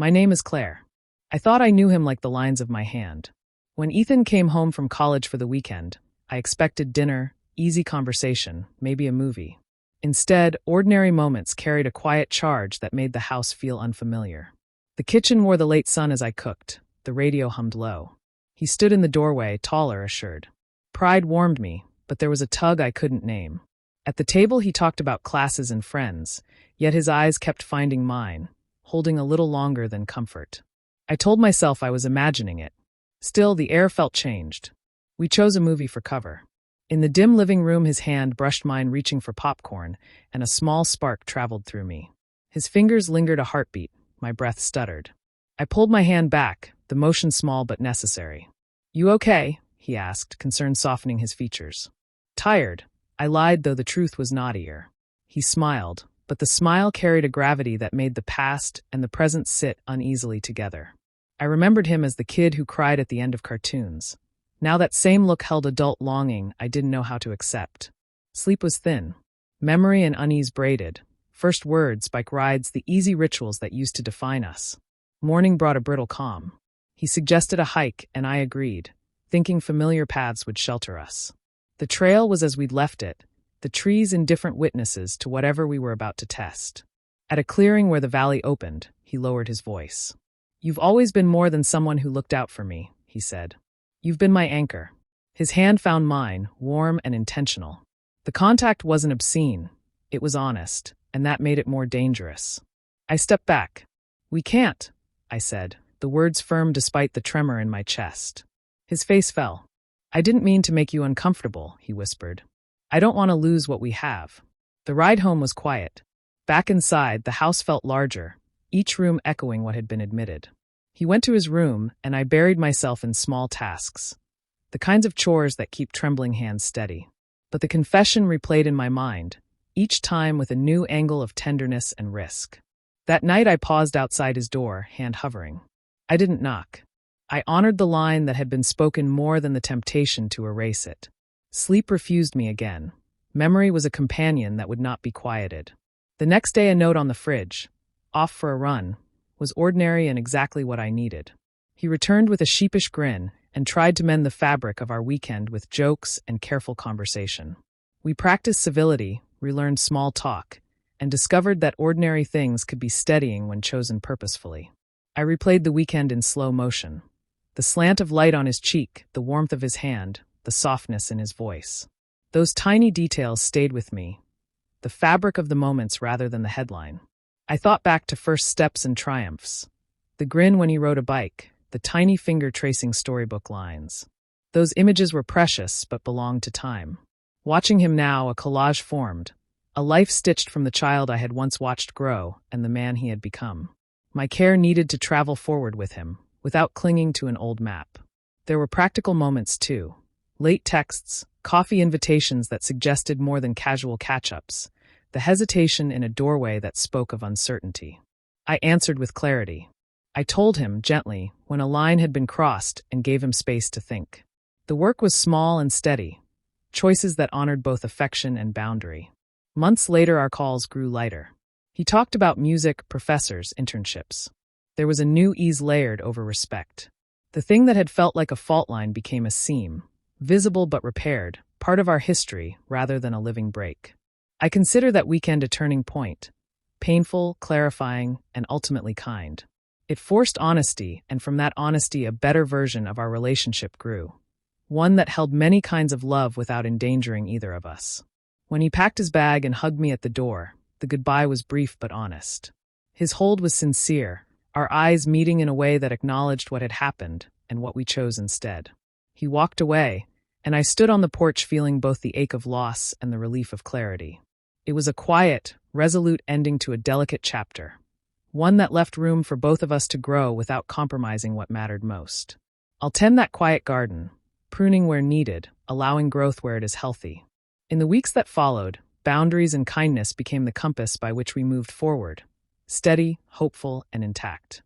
My name is Claire. I thought I knew him like the lines of my hand. When Ethan came home from college for the weekend, I expected dinner, easy conversation, maybe a movie. Instead, ordinary moments carried a quiet charge that made the house feel unfamiliar. The kitchen wore the late sun as I cooked. The radio hummed low. He stood in the doorway, taller, assured. Pride warmed me, but there was a tug I couldn't name. At the table he talked about classes and friends, yet his eyes kept finding mine, holding a little longer than comfort. I told myself I was imagining it. Still, the air felt changed. We chose a movie for cover. In the dim living room, his hand brushed mine, reaching for popcorn, and a small spark traveled through me. His fingers lingered a heartbeat. My breath stuttered. I pulled my hand back, the motion small but necessary. "You okay?" he asked, concern softening his features. "Tired," I lied, though the truth was naughtier. He smiled, but the smile carried a gravity that made the past and the present sit uneasily together. I remembered him as the kid who cried at the end of cartoons. Now that same look held adult longing I didn't know how to accept. Sleep was thin. Memory and unease braided. First words, bike rides, the easy rituals that used to define us. Morning brought a brittle calm. He suggested a hike, and I agreed, thinking familiar paths would shelter us. The trail was as we'd left it, the trees indifferent witnesses to whatever we were about to test. At a clearing where the valley opened, he lowered his voice. "You've always been more than someone who looked out for me," he said. "You've been my anchor." His hand found mine, warm and intentional. The contact wasn't obscene, it was honest, and that made it more dangerous. I stepped back. "We can't," I said, the words firm despite the tremor in my chest. His face fell. "I didn't mean to make you uncomfortable," he whispered. "I don't want to lose what we have." The ride home was quiet. Back inside, the house felt larger, each room echoing what had been admitted. He went to his room, and I buried myself in small tasks, the kinds of chores that keep trembling hands steady. But the confession replayed in my mind, each time with a new angle of tenderness and risk. That night I paused outside his door, hand hovering. I didn't knock. I honored the line that had been spoken more than the temptation to erase it. Sleep refused me again. Memory was a companion that would not be quieted. The next day, a note on the fridge, "Off for a run," was ordinary and exactly what I needed. He returned with a sheepish grin and tried to mend the fabric of our weekend with jokes and careful conversation. We practiced civility, relearned small talk, and discovered that ordinary things could be steadying when chosen purposefully. I replayed the weekend in slow motion. The slant of light on his cheek, the warmth of his hand, the softness in his voice. Those tiny details stayed with me, the fabric of the moments rather than the headline. I thought back to first steps and triumphs. The grin when he rode a bike, the tiny finger tracing storybook lines. Those images were precious but belonged to time. Watching him now, a collage formed, a life stitched from the child I had once watched grow and the man he had become. My care needed to travel forward with him, without clinging to an old map. There were practical moments too. Late texts, coffee invitations that suggested more than casual catch-ups, the hesitation in a doorway that spoke of uncertainty. I answered with clarity. I told him, gently, when a line had been crossed and gave him space to think. The work was small and steady, choices that honored both affection and boundary. Months later, our calls grew lighter. He talked about music, professors, internships. There was a new ease layered over respect. The thing that had felt like a fault line became a seam, visible but repaired, part of our history rather than a living break. I consider that weekend a turning point, painful, clarifying, and ultimately kind. It forced honesty, and from that honesty a better version of our relationship grew. One that held many kinds of love without endangering either of us. When he packed his bag and hugged me at the door, the goodbye was brief but honest. His hold was sincere, our eyes meeting in a way that acknowledged what had happened and what we chose instead. He walked away, and I stood on the porch feeling both the ache of loss and the relief of clarity. It was a quiet, resolute ending to a delicate chapter, one that left room for both of us to grow without compromising what mattered most. I'll tend that quiet garden, pruning where needed, allowing growth where it is healthy. In the weeks that followed, boundaries and kindness became the compass by which we moved forward, steady, hopeful, and intact.